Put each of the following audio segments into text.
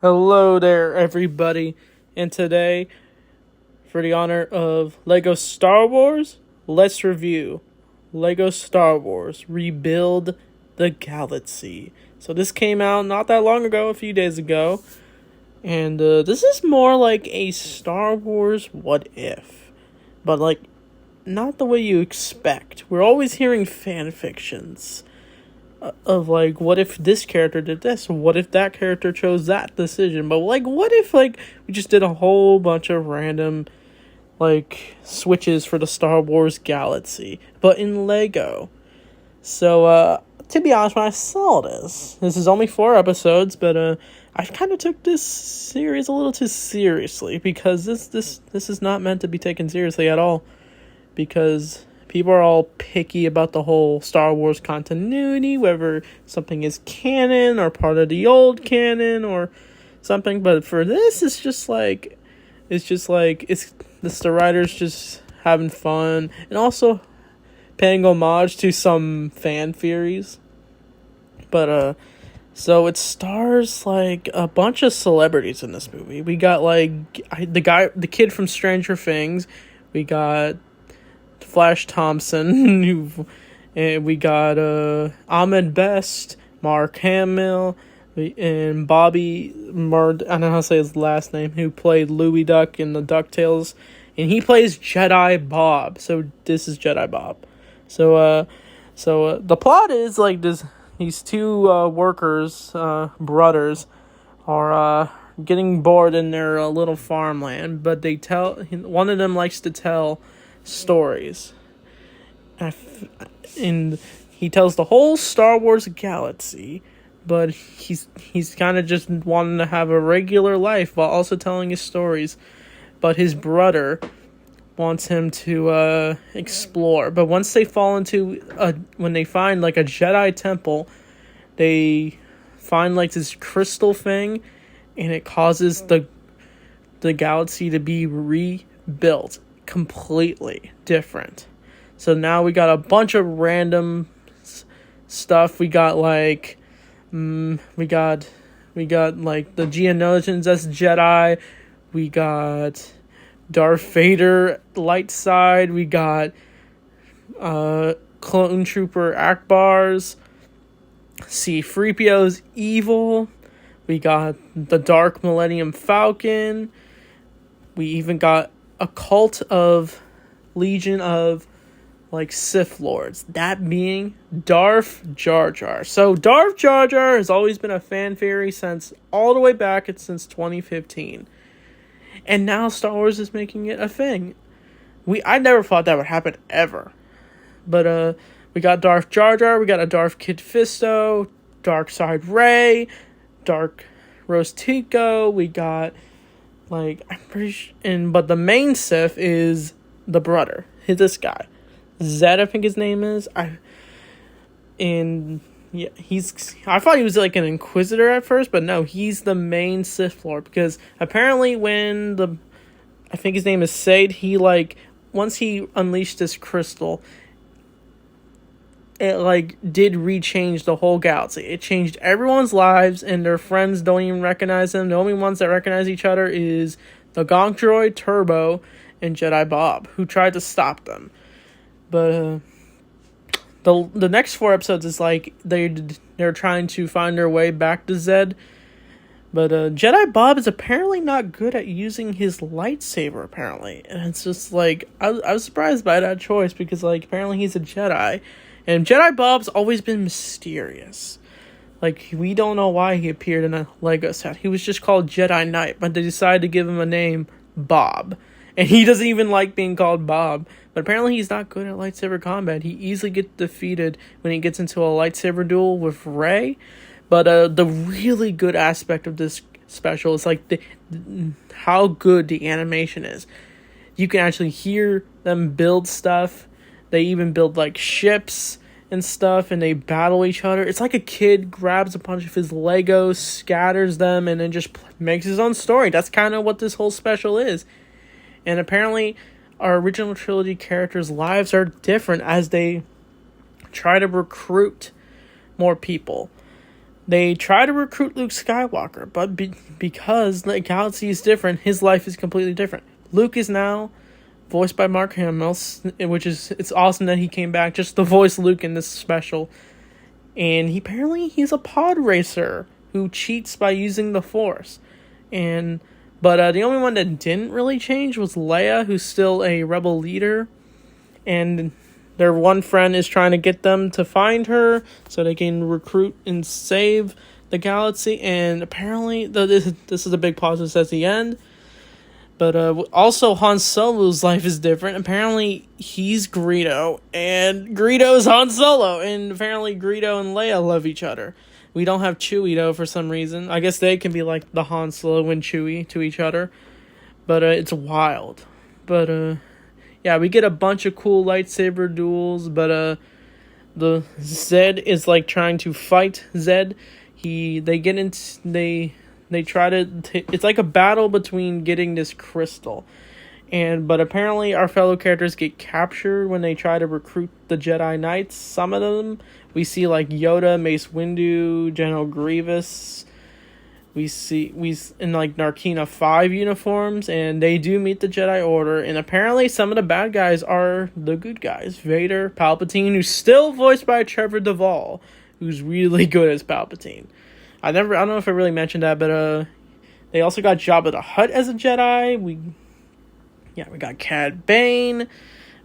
Hello there, everybody. And today, for the honor of Lego Star Wars, let's review Lego Star Wars Rebuild the Galaxy. So, this came out not that long ago, a few days ago. And this is more like a Star Wars what if. But, like, not the way you expect. We're always hearing fan fictions of like, what if this character did this? What if that character chose that decision? But like, what if like we just did a whole bunch of random like switches for the Star Wars galaxy, but in Lego? So to be honest, when I saw this is only 4 episodes, but I kind of took this series a little too seriously because this is not meant to be taken seriously at all, because people are all picky about the whole Star Wars continuity, whether something is canon or part of the old canon or something. But for this, it's the writers just having fun and also paying homage to some fan theories. But so it stars like a bunch of celebrities in this movie. We got like the kid from Stranger Things. We got Flash Thompson, and we got Ahmed Best, Mark Hamill, and Bobby Murd. I don't know how to say his last name. Who played Louie Duck in the DuckTales, and he plays Jedi Bob. So this is Jedi Bob. So the plot is like this: these two workers, brothers, are getting bored in their little farmland, but one of them likes to tell stories, and he tells the whole Star Wars galaxy, but he's kind of just wanting to have a regular life while also telling his stories. But his brother wants him to explore. But once they fall into when they find like a Jedi temple, they find like this crystal thing, and it causes the galaxy to be rebuilt completely different. So now we got a bunch of random stuff. We got like we got like the Geonosians as Jedi. We got Darth Vader light side. We got Clone Trooper Akbar's. C-3PO's evil. We got the Dark Millennium Falcon. We even got a cult of legion of like Sith Lords, that being Darth Jar Jar. So Darth Jar Jar has always been a fan theory since all the way back since 2015, and now Star Wars is making it a thing. I never thought that would happen ever, but we got Darth Jar Jar, we got a Darth Kid Fisto, Dark Side Rey, Dark Rose Tico, we got like, I'm pretty sure, but the main Sith is the brother. This guy, Zed, I think his name is. I thought he was like an Inquisitor at first, but no, he's the main Sith Lord, because apparently I think his name is Said, he like, once he unleashed this crystal, it like did rechange the whole galaxy. It changed everyone's lives, and their friends don't even recognize them. The only ones that recognize each other is the Gonk Droid, Turbo, and Jedi Bob, who tried to stop them. But the next 4 episodes is like they're trying to find their way back to Zed. But Jedi Bob is apparently not good at using his lightsaber, apparently. And it's just like, I was surprised by that choice, because like apparently he's a Jedi. And Jedi Bob's always been mysterious. Like, we don't know why he appeared in a Lego set. He was just called Jedi Knight, but they decided to give him a name, Bob. And he doesn't even like being called Bob. But apparently he's not good at lightsaber combat. He easily gets defeated when he gets into a lightsaber duel with Rey. But the really good aspect of this special is like how good the animation is. You can actually hear them build stuff. They even build like ships and stuff, and they battle each other. It's like a kid grabs a bunch of his Legos, scatters them, and then just makes his own story. That's kind of what this whole special is. And apparently our original trilogy characters' lives are different as they try to recruit more people. They try to recruit Luke Skywalker, but because the galaxy is different, his life is completely different. Luke is now voiced by Mark Hamill, which is, it's awesome that he came back just to voice Luke in this special. And he's a pod racer who cheats by using the Force. But the only one that didn't really change was Leia, who's still a rebel leader. And their one friend is trying to get them to find her so they can recruit and save the galaxy. And apparently, this is a big pause at the end. But also, Han Solo's life is different. Apparently, he's Greedo, and Greedo's Han Solo. And apparently, Greedo and Leia love each other. We don't have Chewie, though, for some reason. I guess they can be like the Han Solo and Chewie to each other. But it's wild. But, yeah, we get a bunch of cool lightsaber duels. But the Zed is, like, trying to fight Zed. They try to... it's like a battle between getting this crystal. But apparently our fellow characters get captured when they try to recruit the Jedi Knights. Some of them, we see like Yoda, Mace Windu, General Grievous. We in like Narkina 5 uniforms, and they do meet the Jedi Order. And apparently some of the bad guys are the good guys. Vader, Palpatine, who's still voiced by Trevor Duvall, who's really good as Palpatine. I don't know if I really mentioned that, but they also got Jabba the Hutt as a Jedi. We got Cad Bane.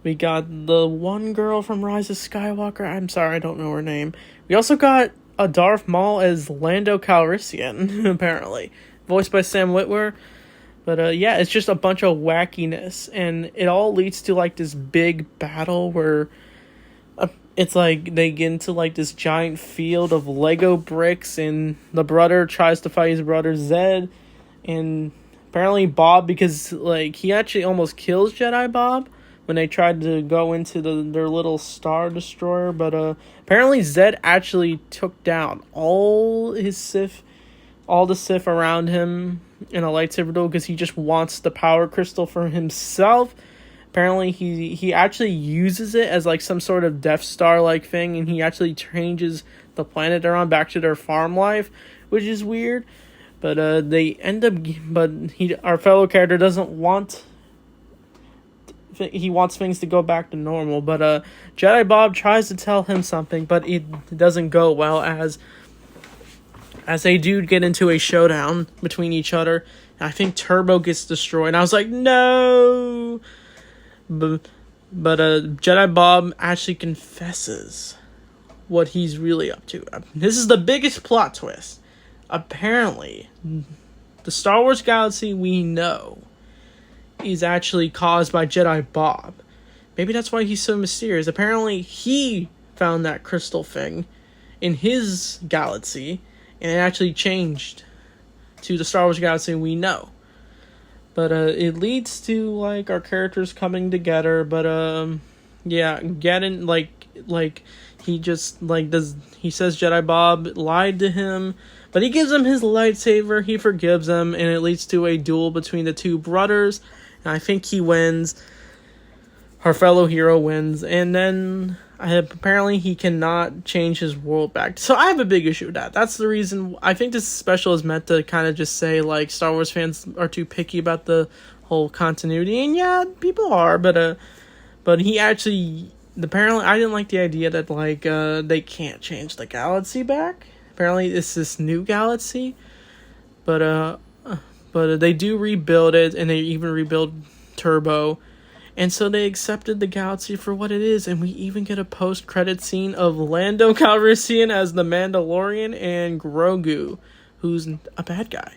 We got the one girl from Rise of Skywalker. I'm sorry, I don't know her name. We also got a Darth Maul as Lando Calrissian, apparently, voiced by Sam Witwer. But it's just a bunch of wackiness, and it all leads to like this big battle where it's like they get into like this giant field of Lego bricks, and the brother tries to fight his brother Zed, and apparently Bob, because like he actually almost kills Jedi Bob when they tried to go into their little Star Destroyer, but apparently Zed actually took down all the Sith around him in a lightsaber duel because he just wants the power crystal for himself. Apparently, he actually uses it as like some sort of Death Star like thing, and he actually changes the planet they're on back to their farm life, which is weird. But our fellow character doesn't want. He wants things to go back to normal. But Jedi Bob tries to tell him something, but it doesn't go well as they do get into a showdown between each other. And I think Turbo gets destroyed, and I was like, no. But Jedi Bob actually confesses what he's really up to. This is the biggest plot twist. Apparently, the Star Wars galaxy we know is actually caused by Jedi Bob. Maybe that's why he's so mysterious. Apparently, he found that crystal thing in his galaxy, and it actually changed to the Star Wars galaxy we know. But it leads to like our characters coming together. But getting like he just like he says Jedi Bob lied to him, but he gives him his lightsaber. He forgives him, and it leads to a duel between the two brothers. And I think he wins. Our fellow hero wins, and then apparently he cannot change his world back. So I have a big issue with that. That's the reason I think this special is meant to kind of just say like Star Wars fans are too picky about the whole continuity, and yeah, people are. But he actually apparently I didn't like the idea that like they can't change the galaxy back. Apparently it's this new galaxy, but they do rebuild it, and they even rebuild Turbo. And so they accepted the galaxy for what it is, and we even get a post-credit scene of Lando Calrissian as the Mandalorian and Grogu, who's a bad guy.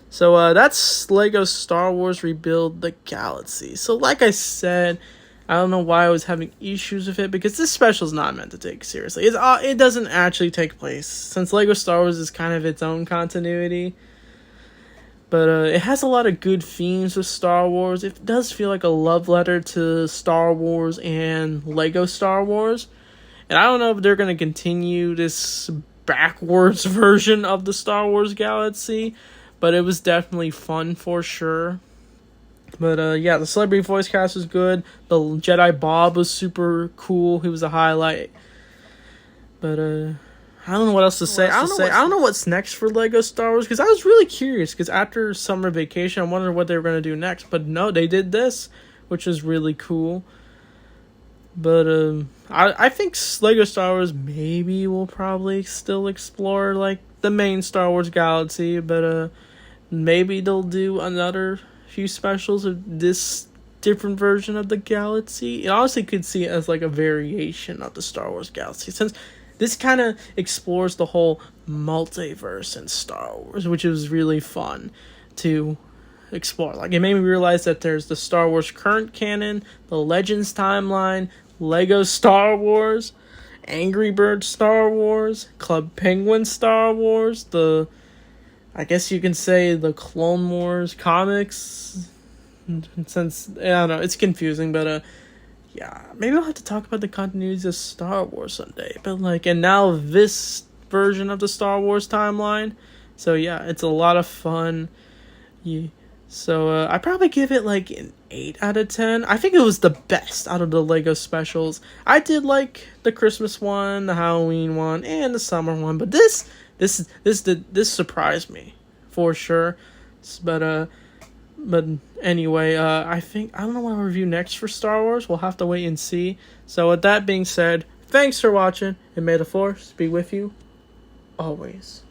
So that's Lego Star Wars Rebuild the Galaxy. So like I said, I don't know why I was having issues with it, because this special is not meant to take seriously. It doesn't actually take place, since Lego Star Wars is kind of its own continuity. But it has a lot of good themes with Star Wars. It does feel like a love letter to Star Wars and Lego Star Wars. And I don't know if they're going to continue this backwards version of the Star Wars galaxy. But it was definitely fun for sure. But the celebrity voice cast was good. The Jedi Bob was super cool. He was a highlight. But I don't know what else to say. I don't know what's next for Lego Star Wars, because I was really curious, because after summer vacation, I wondered what they were going to do next. But no, they did this, which is really cool. But I think Lego Star Wars maybe will probably still explore like the main Star Wars galaxy, but maybe they'll do another few specials of this different version of the galaxy. I honestly could see it as like a variation of the Star Wars galaxy, since this kind of explores the whole multiverse in Star Wars, which is really fun to explore. Like, it made me realize that there's the Star Wars current canon, the Legends timeline, Lego Star Wars, Angry Birds Star Wars, Club Penguin Star Wars, I guess you can say the Clone Wars comics. Since, I don't know, it's confusing, but yeah, maybe I'll have to talk about the continuities of Star Wars someday. But like, and now this version of the Star Wars timeline. So yeah, it's a lot of fun. Yeah. So I probably give it like an 8 out of 10. I think it was the best out of the Lego specials. I did like the Christmas one, the Halloween one, and the summer one, but this surprised me for sure. But anyway, I don't know what I'll review next for Star Wars. We'll have to wait and see. So with that being said, thanks for watching, and may the Force be with you always.